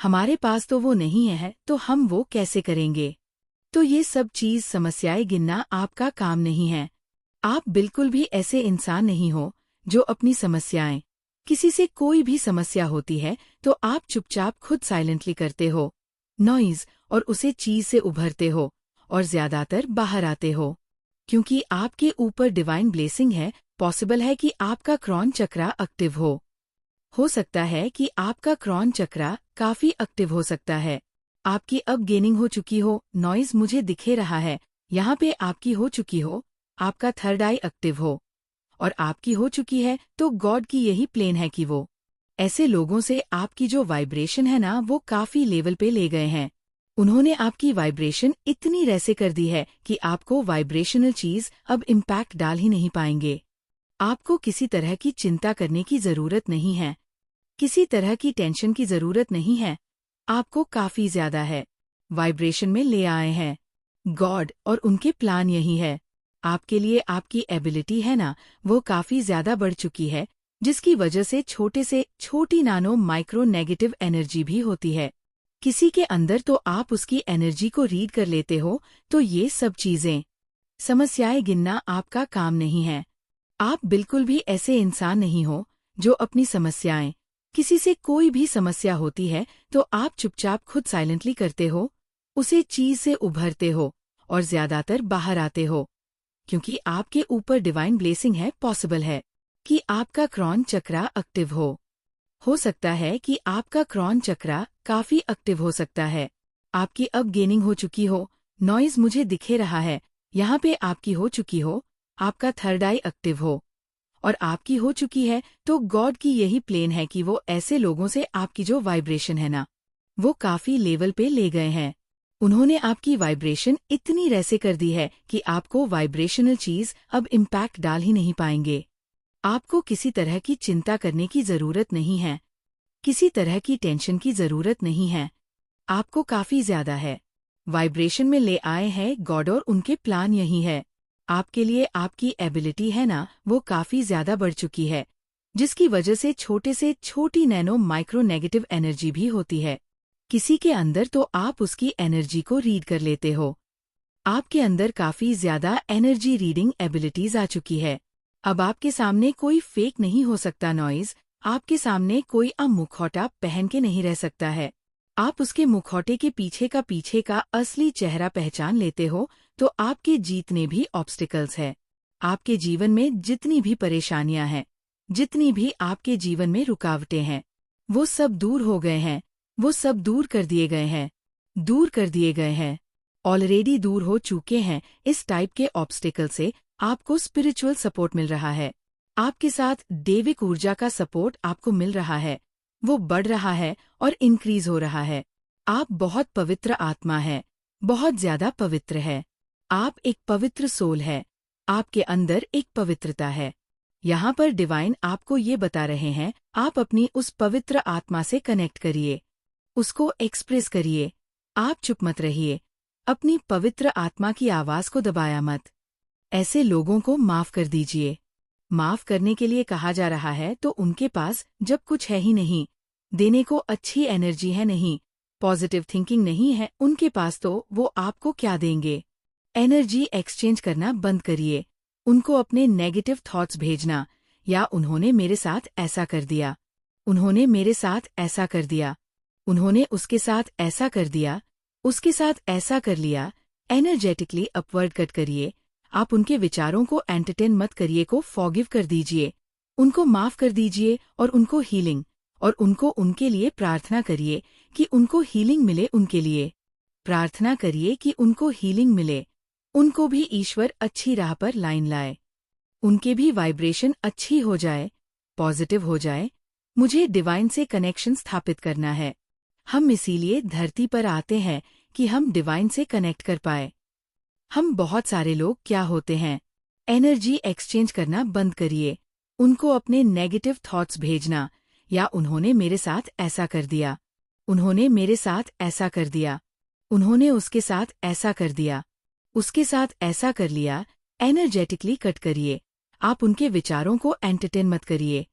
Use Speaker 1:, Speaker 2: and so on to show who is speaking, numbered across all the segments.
Speaker 1: हमारे पास तो वो नहीं है, तो हम वो कैसे करेंगे। तो ये सब चीज समस्याएं गिनना आपका काम नहीं है। आप बिल्कुल भी ऐसे इंसान नहीं हो जो अपनी समस्याएं, किसी से कोई भी समस्या होती है तो आप चुपचाप खुद साइलेंटली करते हो नॉइज और उसे चीज से उभरते हो और ज्यादातर बाहर आते हो। क्योंकि आपके ऊपर डिवाइन ब्लेसिंग है, पॉसिबल है कि आपका क्रॉन चक्रा एक्टिव हो सकता है कि आपका क्रॉन चक्रा काफी एक्टिव हो सकता है। आपकी अब गेनिंग हो चुकी हो, नॉइज मुझे दिखे रहा है, यहाँ पे आपकी हो चुकी हो, आपका थर्ड आई एक्टिव हो और आपकी हो चुकी है, तो गॉड की यही प्लेन है कि वो ऐसे लोगों से आपकी जो वाइब्रेशन है ना वो काफी लेवल पे ले गए हैं। उन्होंने आपकी वाइब्रेशन इतनी रैसे कर दी है कि आपको वाइब्रेशनल चीज अब इम्पैक्ट डाल ही नहीं पाएंगे। आपको किसी तरह की चिंता करने की जरूरत नहीं है, किसी तरह की टेंशन की जरूरत नहीं है। आपको काफी ज्यादा है वाइब्रेशन में ले आए हैं गॉड और उनके प्लान यही है। आपके लिए आपकी एबिलिटी है ना वो काफी ज्यादा बढ़ चुकी है, जिसकी वजह से छोटे से छोटी नानो माइक्रो नेगेटिव एनर्जी भी होती है किसी के अंदर, तो आप उसकी एनर्जी को रीड कर लेते हो। तो ये सब चीजें समस्याएं गिनना आपका काम नहीं है। आप बिल्कुल भी ऐसे इंसान नहीं हो जो अपनी समस्याएं, किसी से कोई भी समस्या होती है तो आप चुपचाप खुद साइलेंटली करते हो, उसे चीज से उभरते हो और ज्यादातर बाहर आते हो। क्योंकि आपके ऊपर डिवाइन ब्लेसिंग है, पॉसिबल है कि आपका क्रॉन चक्रा एक्टिव हो सकता है कि आपका क्रॉन चक्रा काफी एक्टिव हो सकता है। आपकी अब गेनिंग हो चुकी हो, नॉइज मुझे दिखे रहा है, यहाँ पे आपकी हो चुकी हो, आपका थर्ड आई एक्टिव हो और आपकी हो चुकी है, तो गॉड की यही प्लेन है कि वो ऐसे लोगों से आपकी जो वाइब्रेशन है ना वो काफी लेवल पे ले गए हैं। उन्होंने आपकी वाइब्रेशन इतनी रैसे कर दी है कि आपको वाइब्रेशनल चीज अब इम्पैक्ट डाल ही नहीं पाएंगे। आपको किसी तरह की चिंता करने की जरूरत नहीं है, किसी तरह की टेंशन की जरूरत नहीं है। आपको काफी ज्यादा है वाइब्रेशन में ले आए हैं गॉड और उनके प्लान यही है। आपके लिए आपकी एबिलिटी है ना वो काफी ज्यादा बढ़ चुकी है, जिसकी वजह से छोटे से छोटी नैनो माइक्रो नेगेटिव एनर्जी भी होती है किसी के अंदर, तो आप उसकी एनर्जी को रीड कर लेते हो। आपके अंदर काफी ज्यादा एनर्जी रीडिंग एबिलिटीज आ चुकी है। अब आपके सामने कोई फेक नहीं हो सकता नॉइज, आपके सामने कोई मुखौटा पहन के नहीं रह सकता है। आप उसके मुखौटे के पीछे का असली चेहरा पहचान लेते हो, तो आपके जीतने भी ऑब्स्टिकल्स है। आपके जीवन में जितनी भी परेशानियां हैं, जितनी भी आपके जीवन में रुकावटें हैं, वो सब दूर हो गए हैं, वो सब दूर कर दिए गए हैं, दूर कर दिए गए हैं, ऑलरेडी दूर हो चुके हैं। इस टाइप के ऑब्स्टिकल से आपको स्पिरिचुअल सपोर्ट मिल रहा है, आपके साथ दैविक ऊर्जा का सपोर्ट आपको मिल रहा है, वो बढ़ रहा है और इंक्रीज हो रहा है। आप बहुत पवित्र आत्मा है, बहुत ज्यादा पवित्र है। आप एक पवित्र सोल है, आपके अंदर एक पवित्रता है। यहाँ पर डिवाइन आपको ये बता रहे हैं, आप अपनी उस पवित्र आत्मा से कनेक्ट करिए, उसको एक्सप्रेस करिए। आप चुप मत रहिए, अपनी पवित्र आत्मा की आवाज को दबाया मत। ऐसे लोगों को माफ कर दीजिए। माफ करने के लिए कहा जा रहा है तो उनके पास जब कुछ है ही नहीं, देने को अच्छी एनर्जी है नहीं, पॉजिटिव थिंकिंग नहीं है उनके पास, तो वो आपको क्या देंगे। एनर्जी एक्सचेंज करना बंद करिए, उनको अपने नेगेटिव थॉट्स भेजना, या उन्होंने मेरे साथ ऐसा कर दिया, उन्होंने मेरे साथ ऐसा कर दिया, उन्होंने उसके साथ ऐसा कर दिया, उसके साथ ऐसा कर लिया। एनर्जेटिकली अपवर्ड कट करिए। आप उनके विचारों को एंटरटेन मत करिए, को फॉरगिव कर दीजिए, उनको माफ कर दीजिए और उनको हीलिंग, और उनको उनके लिए प्रार्थना करिए कि उनको हीलिंग मिले। उनके लिए प्रार्थना करिए कि उनको हीलिंग मिले, उनको भी ईश्वर अच्छी राह पर लाइन लाए, उनके भी वाइब्रेशन अच्छी हो जाए, पॉजिटिव हो जाए। मुझे डिवाइन से कनेक्शन स्थापित करना है। हम इसीलिए धरती पर आते हैं कि हम डिवाइन से कनेक्ट कर पाए। हम बहुत सारे लोग क्या होते हैं, एनर्जी एक्सचेंज करना बंद करिए, उनको अपने नेगेटिव थॉट्स भेजना, या उन्होंने मेरे साथ ऐसा कर दिया, उन्होंने मेरे साथ ऐसा कर दिया, उन्होंने उसके साथ ऐसा कर दिया, उसके साथ ऐसा कर लिया। एनर्जेटिकली कट करिए। आप उनके विचारों को एंटरटेन मत करिए,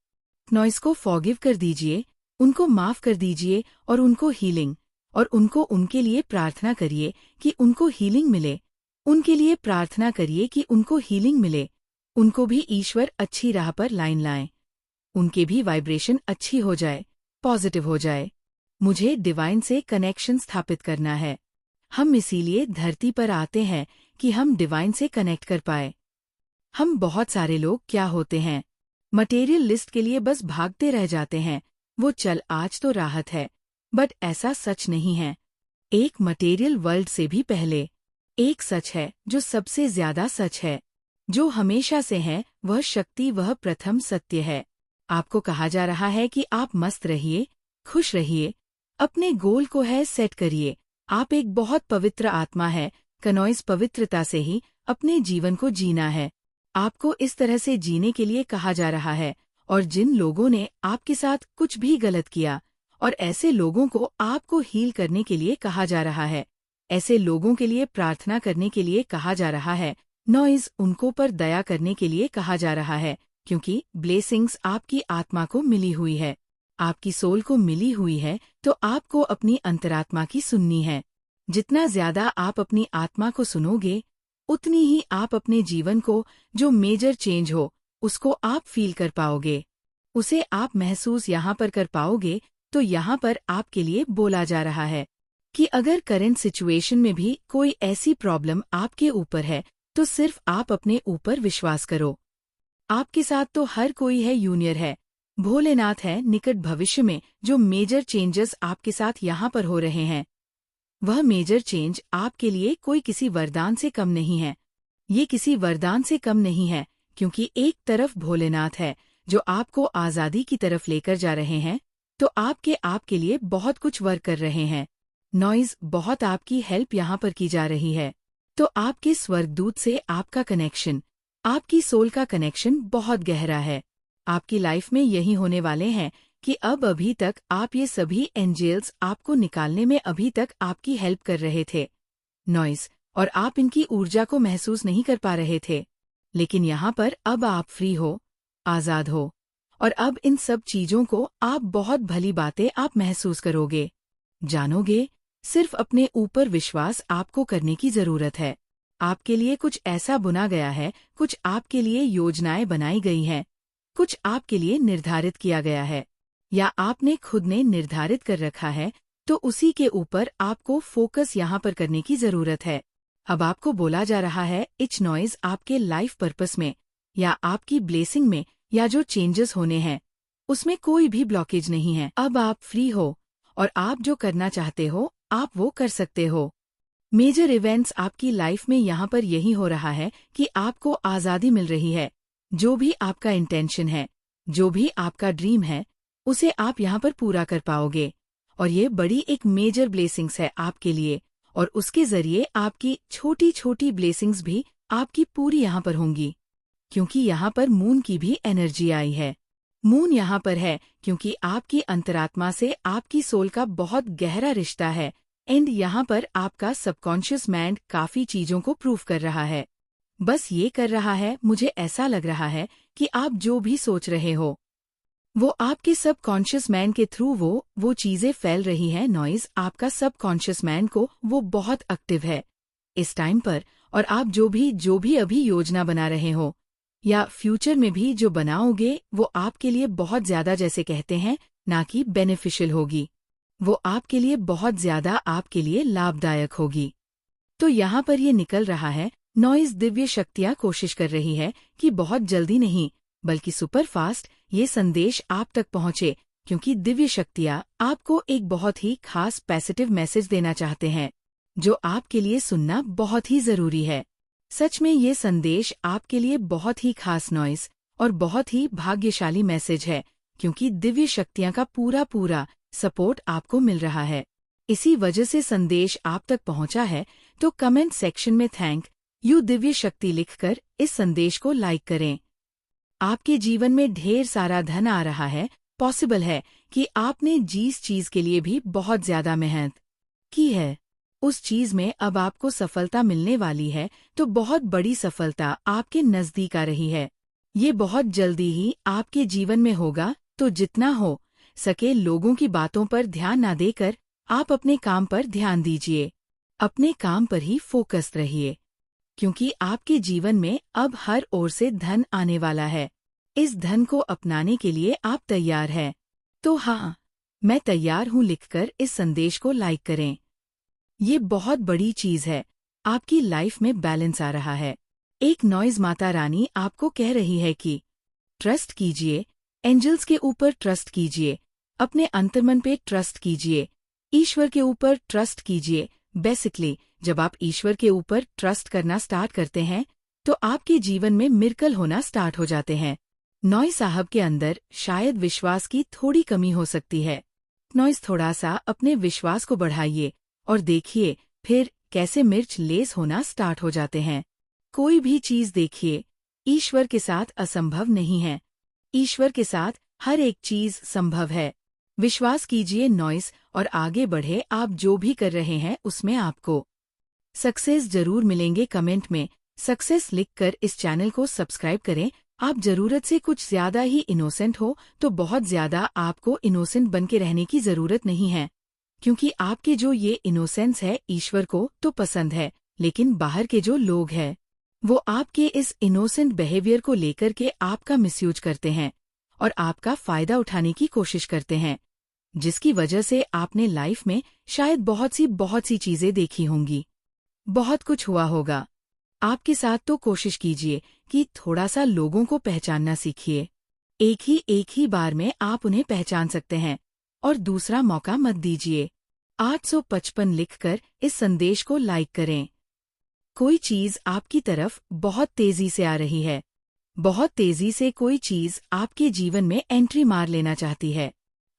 Speaker 1: नॉइस को फॉरगिव कर दीजिए। उनको माफ कर दीजिए और उनको उनके लिए प्रार्थना करिए कि उनको हीलिंग मिले। उनके लिए प्रार्थना करिए कि उनको हीलिंग मिले। उनको भी ईश्वर अच्छी राह पर लाइन लाएं। उनके भी वाइब्रेशन अच्छी हो जाए, पॉजिटिव हो जाए। मुझे डिवाइन से कनेक्शन स्थापित करना है। हम इसीलिए धरती पर आते हैं कि हम डिवाइन से कनेक्ट कर पाए। हम बहुत सारे लोग क्या होते हैं, मटेरियल लिस्ट के लिए बस भागते रह जाते हैं। वो चल आज तो राहत है, बट ऐसा सच नहीं है। एक मटेरियल वर्ल्ड से भी पहले एक सच है जो सबसे ज्यादा सच है, जो हमेशा से है। वह शक्ति, वह प्रथम सत्य है। आपको कहा जा रहा है कि आप मस्त रहिए, खुश रहिए, अपने गोल को है सेट करिए। आप एक बहुत पवित्र आत्मा है। कनॉइस पवित्रता से ही अपने जीवन को जीना है। आपको इस तरह से जीने के लिए कहा जा रहा है। और जिन लोगों ने आपके साथ कुछ भी गलत किया, और ऐसे लोगों को आपको हील करने के लिए कहा जा रहा है। ऐसे लोगों के लिए प्रार्थना करने के लिए कहा जा रहा है। नॉइज उनको पर दया करने के लिए कहा जा रहा है, क्योंकि ब्लेसिंग्स आपकी आत्मा को मिली हुई है, आपकी सोल को मिली हुई है। तो आपको अपनी अंतरात्मा की सुननी है। जितना ज्यादा आप अपनी आत्मा को सुनोगे, उतनी ही आप अपने जीवन को, जो मेजर चेंज हो, उसको आप फील कर पाओगे। उसे आप महसूस यहाँ पर कर पाओगे। तो यहाँ पर आपके लिए बोला जा रहा है कि अगर करंट सिचुएशन में भी कोई ऐसी प्रॉब्लम आपके ऊपर है, तो सिर्फ आप अपने ऊपर विश्वास करो। आपके साथ तो हर कोई है, यूनियर है, भोलेनाथ है। निकट भविष्य में जो मेजर चेंजेस आपके साथ यहाँ पर हो रहे हैं, वह मेजर चेंज आपके लिए कोई किसी वरदान से कम नहीं है। ये किसी वरदान से कम नहीं है, क्योंकि एक तरफ भोलेनाथ है जो आपको आज़ादी की तरफ लेकर जा रहे हैं, तो आपके लिए बहुत कुछ वर्क कर रहे हैं। नॉइज बहुत आपकी हेल्प यहाँ पर की जा रही है। तो आपके स्वर्गदूत से आपका कनेक्शन, आपकी सोल का कनेक्शन बहुत गहरा है। आपकी लाइफ में यही होने वाले हैं कि अब अभी तक आप ये सभी एंजेल्स आपको निकालने में अभी तक आपकी हेल्प कर रहे थे, नॉइज, और आप इनकी ऊर्जा को महसूस नहीं कर पा रहे थे। लेकिन यहाँ पर अब आप फ्री हो, आज़ाद हो, और अब इन सब चीजों को आप बहुत भली बातें आप महसूस करोगे, जानोगे। सिर्फ अपने ऊपर विश्वास आपको करने की जरूरत है। आपके लिए कुछ ऐसा बुना गया है, कुछ आपके लिए योजनाएं बनाई गई हैं, कुछ आपके लिए निर्धारित किया गया है, या आपने खुद ने निर्धारित कर रखा है। तो उसी के ऊपर आपको फोकस यहाँ पर करने की जरूरत है। अब आपको बोला जा रहा है, इच नॉइज आपके लाइफ पर्पस में, या आपकी ब्लेसिंग में, या जो चेंजेस होने हैं, उसमें कोई भी ब्लॉकेज नहीं है। अब आप फ्री हो, और आप जो करना चाहते हो आप वो कर सकते हो। मेजर इवेंट्स आपकी लाइफ में यहाँ पर यही हो रहा है कि आपको आज़ादी मिल रही है। जो भी आपका इंटेंशन है, जो भी आपका ड्रीम है, उसे आप यहाँ पर पूरा कर पाओगे। और ये बड़ी एक मेजर ब्लेसिंग्स है आपके लिए, और उसके जरिए आपकी छोटी छोटी ब्लेसिंग्स भी आपकी पूरी यहाँ पर होंगी, क्योंकि यहाँ पर मून की भी एनर्जी आई है। मून यहाँ पर है क्योंकि आपकी अंतरात्मा से आपकी सोल का बहुत गहरा रिश्ता है। एंड यहाँ पर आपका सबकॉन्शियस माइंड काफी चीजों को प्रूव कर रहा है। बस ये कर रहा है, मुझे ऐसा लग रहा है कि आप जो भी सोच रहे हो, वो आपके सबकॉन्शियस माइंड के थ्रू वो चीजें फैल रही हैं। नॉइज आपका सबकॉन्शियस माइंड को वो बहुत एक्टिव है इस टाइम पर। और आप जो भी अभी योजना बना रहे हो, या फ्यूचर में भी जो बनाओगे, वो आपके लिए बहुत ज्यादा, जैसे कहते हैं ना, कि बेनिफिशियल होगी। वो आपके लिए बहुत ज्यादा आपके लिए लाभदायक होगी। तो यहाँ पर ये निकल रहा है, नॉइज दिव्य शक्तियाँ कोशिश कर रही है कि बहुत जल्दी नहीं, बल्कि सुपर फास्ट ये संदेश आप तक पहुँचे, क्योंकि दिव्य शक्तियाँ आपको एक बहुत ही खास पॉजिटिव मैसेज देना चाहते हैं, जो आपके लिए सुनना बहुत ही जरूरी है। सच में ये संदेश आपके लिए बहुत ही खास, नॉइज, और बहुत ही भाग्यशाली मैसेज है, क्योंकि दिव्य शक्तियाँ का पूरा सपोर्ट आपको मिल रहा है। इसी वजह से संदेश आप तक पहुँचा है। तो कमेंट सेक्शन में थैंक यू दिव्य शक्ति लिखकर इस संदेश को लाइक करें। आपके जीवन में ढेर सारा धन आ रहा है। पॉसिबल है कि आपने जिस चीज के लिए भी बहुत ज्यादा मेहनत की है, उस चीज में अब आपको सफलता मिलने वाली है। तो बहुत बड़ी सफलता आपके नजदीक आ रही है। ये बहुत जल्दी ही आपके जीवन में होगा। तो जितना हो सके लोगों की बातों पर ध्यान ना देकर आप अपने काम पर ध्यान दीजिए। अपने काम पर ही फोकस्ड रहिए, क्योंकि आपके जीवन में अब हर ओर से धन आने वाला है। इस धन को अपनाने के लिए आप तैयार हैं? तो हाँ, मैं तैयार हूँ लिखकर इस संदेश को लाइक करें। ये बहुत बड़ी चीज है। आपकी लाइफ में बैलेंस आ रहा है। एक नॉइज माता रानी आपको कह रही है कि ट्रस्ट कीजिए, एंजल्स के ऊपर ट्रस्ट कीजिए, अपने अंतर्मन पे ट्रस्ट कीजिए, ईश्वर के ऊपर ट्रस्ट कीजिए। बेसिकली जब आप ईश्वर के ऊपर ट्रस्ट करना स्टार्ट करते हैं तो आपके जीवन में मिरेकल होना स्टार्ट हो जाते हैं। नॉइज साहब के अंदर शायद विश्वास की थोड़ी कमी हो सकती है। नॉइज थोड़ा सा अपने विश्वास को बढ़ाइए और देखिए फिर कैसे मिर्च लेस होना स्टार्ट हो जाते हैं। कोई भी चीज देखिए, ईश्वर के साथ असंभव नहीं है। ईश्वर के साथ हर एक चीज संभव है। विश्वास कीजिए नॉइस और आगे बढ़े। आप जो भी कर रहे हैं उसमें आपको सक्सेस जरूर मिलेंगे। कमेंट में सक्सेस लिखकर इस चैनल को सब्सक्राइब करें। आप जरूरत से कुछ ज्यादा ही इनोसेंट हो तो बहुत ज्यादा आपको इनोसेंट बन के रहने की जरूरत नहीं है, क्योंकि आपके जो ये इनोसेंस है ईश्वर को तो पसंद है, लेकिन बाहर के जो लोग हैं वो आपके इस इनोसेंट बिहेवियर को लेकर के आपका मिसयूज करते हैं और आपका फायदा उठाने की कोशिश करते हैं, जिसकी वजह से आपने लाइफ में शायद बहुत सी चीजें देखी होंगी, बहुत कुछ हुआ होगा आपके साथ। तो कोशिश कीजिए कि थोड़ा सा लोगों को पहचानना सीखिए। एक ही बार में आप उन्हें पहचान सकते हैं और दूसरा मौका मत दीजिए। 855 लिखकर इस संदेश को लाइक करें। कोई चीज आपकी तरफ बहुत तेजी से आ रही है। बहुत तेजी से कोई चीज आपके जीवन में एंट्री मार लेना चाहती है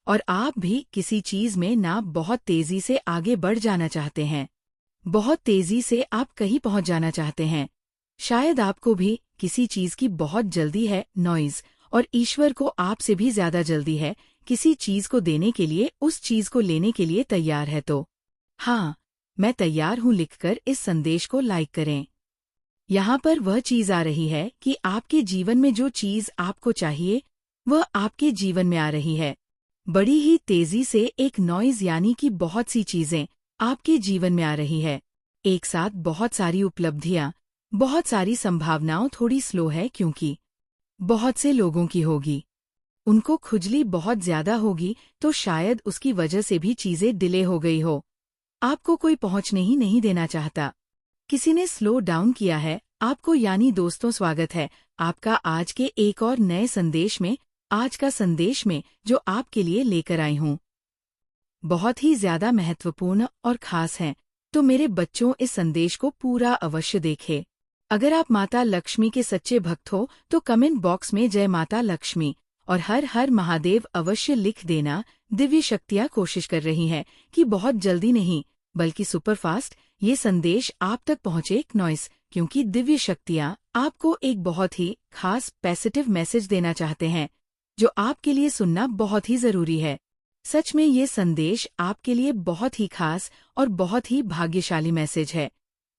Speaker 1: और आप भी किसी चीज में ना बहुत तेजी से आगे बढ़ जाना चाहते हैं। बहुत तेजी से आप कहीं पहुंच जाना चाहते हैं। शायद आपको भी किसी चीज की बहुत जल्दी है नॉइज, और ईश्वर को आपसे भी ज्यादा जल्दी है किसी चीज को देने के लिए, उस चीज को लेने के लिए तैयार है। तो हाँ, मैं तैयार हूँ लिखकर इस संदेश को लाइक करें। यहाँ पर वह चीज आ रही है कि आपके जीवन में जो चीज आपको चाहिए वह आपके जीवन में आ रही है। बड़ी ही तेजी से एक नॉइज यानी कि बहुत सी चीजें आपके जीवन में आ रही है। एक साथ बहुत सारी उपलब्धियां, बहुत सारी संभावनाओं। थोड़ी स्लो है क्योंकि बहुत से लोगों की होगी, उनको खुजली बहुत ज्यादा होगी, तो शायद उसकी वजह से भी चीजें डिले हो गई हो। आपको कोई पहुंचने ही नहीं देना चाहता, किसी ने स्लो डाउन किया है आपको। यानी दोस्तों, स्वागत है आपका आज के एक और नए संदेश में। आज का संदेश में जो आपके लिए लेकर आई हूँ बहुत ही ज्यादा महत्वपूर्ण और खास है, तो मेरे बच्चों इस संदेश को पूरा अवश्य देखें। अगर आप माता लक्ष्मी के सच्चे भक्त हो तो कमेंट बॉक्स में जय माता लक्ष्मी और हर हर महादेव अवश्य लिख देना। दिव्य शक्तियाँ कोशिश कर रही हैं कि बहुत जल्दी नहीं बल्कि सुपरफास्ट ये संदेश आप तक पहुँचे। नॉइस, क्योंकि दिव्य शक्तियाँ आपको एक बहुत ही खास पॉजिटिव मैसेज देना चाहते हैं जो आपके लिए सुनना बहुत ही जरूरी है। सच में ये संदेश आपके लिए बहुत ही खास और बहुत ही भाग्यशाली मैसेज है,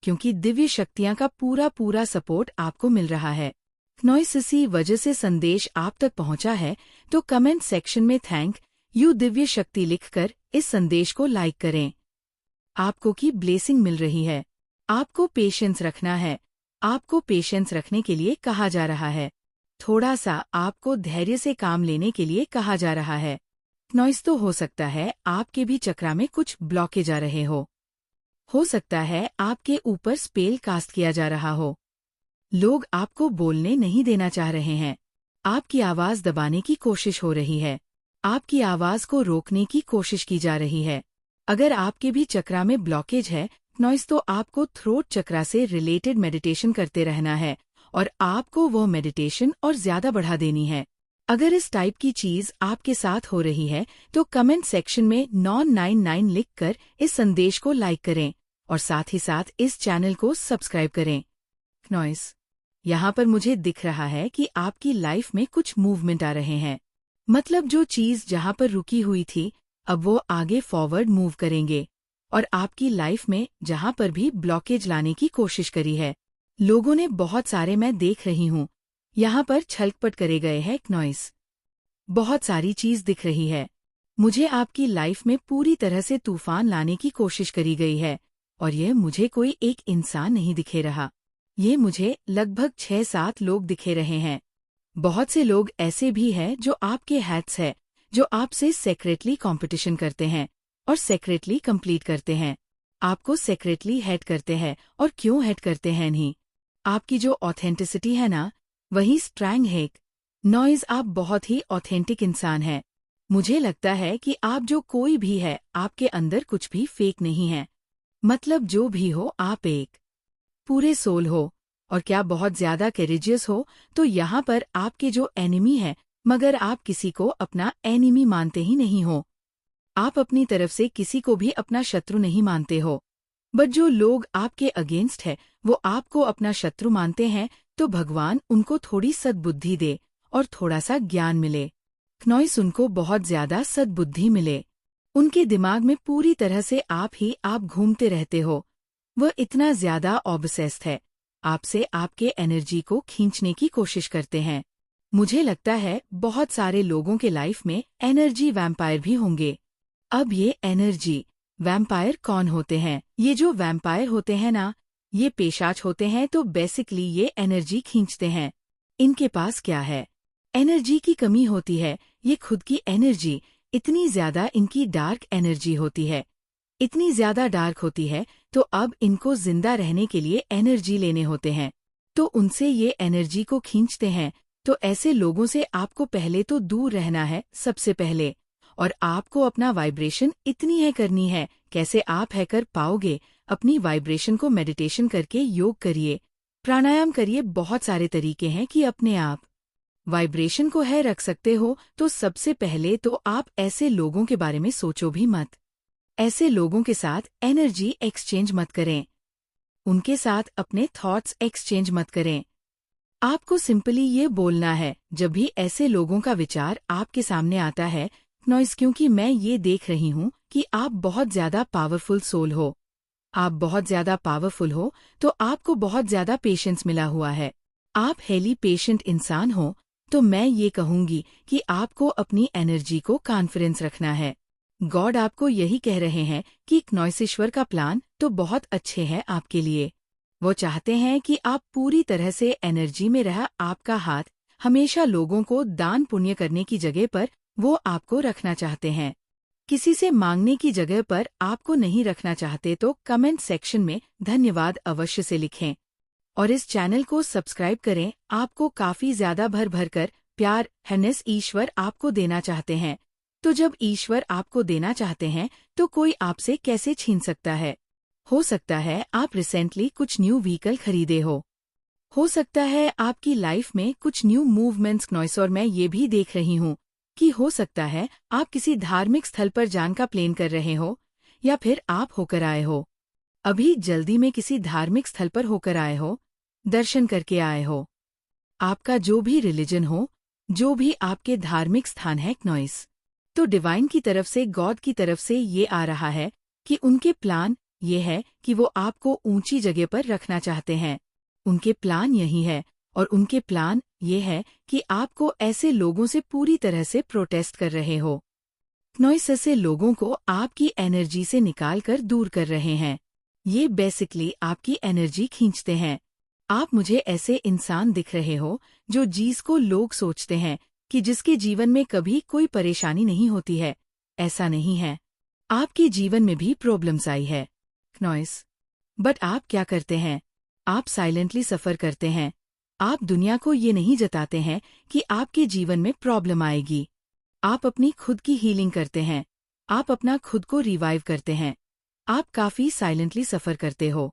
Speaker 1: क्योंकि दिव्य शक्तियाँ का पूरा सपोर्ट आपको मिल रहा है। नॉइस, इसी वजह से संदेश आप तक पहुँचा है। तो कमेंट सेक्शन में थैंक यू दिव्य शक्ति लिखकर इस संदेश को लाइक करें। आपको की ब्लेसिंग मिल रही है। आपको पेशेंस रखना है। आपको पेशेंस रखने के लिए कहा जा रहा है। थोड़ा सा आपको धैर्य से काम लेने के लिए कहा जा रहा है। नॉइस, तो हो सकता है आपके भी चक्रा में कुछ ब्लॉकेज आ रहे हो सकता है आपके ऊपर स्पेल कास्ट किया जा रहा हो। लोग आपको बोलने नहीं देना चाह रहे हैं। आपकी आवाज दबाने की कोशिश हो रही है। आपकी आवाज को रोकने की कोशिश की जा रही है। अगर आपके भी चक्रा में ब्लॉकेज है नॉइस, तो आपको थ्रोट चक्रा से रिलेटेड मेडिटेशन करते रहना है और आपको वो मेडिटेशन और ज्यादा बढ़ा देनी है। अगर इस टाइप की चीज आपके साथ हो रही है तो कमेंट सेक्शन में 999 लिखकर इस संदेश को लाइक करें और साथ ही साथ इस चैनल को सब्सक्राइब करें। नॉइस, यहाँ पर मुझे दिख रहा है कि आपकी लाइफ में कुछ मूवमेंट आ रहे हैं। मतलब जो चीज जहाँ पर रुकी हुई थी अब वो आगे फॉरवर्ड मूव करेंगे और आपकी लाइफ में जहाँ पर भी ब्लॉकेज लाने की कोशिश करी है लोगों ने, बहुत सारे मैं देख रही हूँ यहाँ पर छलकपट करे गए हैं। नॉइस, बहुत सारी चीज दिख रही है। मुझे आपकी लाइफ में पूरी तरह से तूफान लाने की कोशिश करी गई है, और ये मुझे कोई एक इंसान नहीं दिखे रहा। ये मुझे लगभग 6-7 लोग दिखे रहे हैं। बहुत से लोग ऐसे भी हैं जो आपके हैट्स है, जो आपसे सेक्रेटली कंपटीशन करते हैं और सेक्रेटली कंप्लीट करते हैं। आपको सेक्रेटली हेट करते हैं, और क्यों हेट करते हैं नहीं? आपकी जो ऑथेंटिसिटी है ना, वही स्ट्रैंग है। नॉइज, आप बहुत ही ऑथेंटिक इंसान हैं। मुझे लगता है कि आप जो कोई भी है, आपके अंदर कुछ भी फेक नहीं है। मतलब जो भी हो, आप एक पूरे सोल हो। और क्या बहुत ज्यादा करेजियस हो तो यहाँ पर आपके जो एनिमी है, मगर आप किसी को अपना एनिमी मानते ही नहीं हो। आप अपनी तरफ से किसी को भी अपना शत्रु नहीं मानते हो। बट जो लोग आपके अगेंस्ट है, वो आपको अपना शत्रु मानते हैं, तो भगवान उनको थोड़ी सद्बुद्धि दे और थोड़ा सा ज्ञान मिले। क्नॉइस, उनको बहुत ज्यादा सद्बुद्धि मिले। उनके दिमाग में पूरी तरह से आप घूमते रहते हो। वह इतना ज्यादा ऑब्सेस्ड है आपसे, आपके एनर्जी को खींचने की कोशिश करते हैं। मुझे लगता है बहुत सारे लोगों के लाइफ में एनर्जी वैम्पायर भी होंगे। अब ये एनर्जी वैम्पायर कौन होते हैं? ये जो वैम्पायर होते हैं ना, ये पेशाच होते हैं, तो बेसिकली ये एनर्जी खींचते हैं। इनके पास क्या है? एनर्जी की कमी होती है। ये खुद की एनर्जी इतनी ज्यादा, इनकी डार्क एनर्जी होती है, इतनी ज्यादा डार्क होती है, तो अब इनको जिंदा रहने के लिए एनर्जी लेने होते हैं, तो उनसे ये एनर्जी को खींचते हैं। तो ऐसे लोगों से आपको पहले तो दूर रहना है सबसे पहले, और आपको अपना वाइब्रेशन इतनी है करनी है। कैसे आप है कर पाओगे? अपनी वाइब्रेशन को मेडिटेशन करके योग करिए, प्राणायाम करिए। बहुत सारे तरीके हैं कि अपने आप वाइब्रेशन को है रख सकते हो। तो सबसे पहले तो आप ऐसे लोगों के बारे में सोचो भी मत। ऐसे लोगों के साथ एनर्जी एक्सचेंज मत करें। उनके साथ अपने थॉट्स एक्सचेंज मत करें। आपको सिंपली ये बोलना है जब भी ऐसे लोगों का विचार आपके सामने आता है, नॉइस, क्योंकि मैं ये देख रही हूँ कि आप बहुत ज्यादा पावरफुल सोल हो। आप बहुत ज्यादा पावरफुल हो, तो आपको बहुत ज्यादा पेशेंस मिला हुआ है। आप हेली पेशेंट इंसान हो। तो मैं ये कहूंगी कि आपको अपनी एनर्जी को कॉन्फिडेंस रखना है। गॉड आपको यही कह रहे हैं कि नॉइसेश्वर का प्लान तो बहुत अच्छे है आपके लिए। वो चाहते हैं कि आप पूरी तरह से एनर्जी में रह। आपका हाथ हमेशा लोगों को दान पुण्य करने की जगह पर वो आपको रखना चाहते हैं। किसी से मांगने की जगह पर आपको नहीं रखना चाहते, तो कमेंट सेक्शन में धन्यवाद अवश्य से लिखें, और इस चैनल को सब्सक्राइब करें। आपको काफी ज्यादा भर भर कर प्यार हैनेस ईश्वर आपको देना चाहते हैं। तो जब ईश्वर आपको देना चाहते हैं, तो कोई आपसे कैसे छीन सकता है? हो सकता है आप रिसेंटली कुछ न्यू व्हीकल खरीदे हो सकता है आपकी लाइफ में कुछ न्यू मूवमेंट्स नॉइस, और मैं ये भी देख रही हूँ कि हो सकता है आप किसी धार्मिक स्थल पर जान का प्लान कर रहे हो, या फिर आप होकर आए हो। अभी जल्दी में किसी धार्मिक स्थल पर होकर आए हो, दर्शन करके आए हो। आपका जो भी रिलीजन हो, जो भी आपके धार्मिक स्थान है नॉइस, तो डिवाइन की तरफ से, गॉड की तरफ से ये आ रहा है कि उनके प्लान ये है कि वो आपको ऊंची जगह पर रखना चाहते हैं। उनके प्लान यही है, और उनके प्लान ये है कि आपको ऐसे लोगों से पूरी तरह से प्रोटेस्ट कर रहे हो। नॉइस, ऐसे लोगों को आपकी एनर्जी से निकाल कर दूर कर रहे हैं। ये बेसिकली आपकी एनर्जी खींचते हैं। आप मुझे ऐसे इंसान दिख रहे हो जो जिसको लोग सोचते हैं कि जिसके जीवन में कभी कोई परेशानी नहीं होती है। ऐसा नहीं है, आपके जीवन में भी प्रॉब्लम्स आई है नॉइस, बट आप क्या करते हैं? आप साइलेंटली सफर करते हैं। आप दुनिया को ये नहीं जताते हैं कि आपके जीवन में प्रॉब्लम आएगी। आप अपनी खुद की हीलिंग करते हैं। आप अपना खुद को रिवाइव करते हैं। आप काफी साइलेंटली सफर करते हो।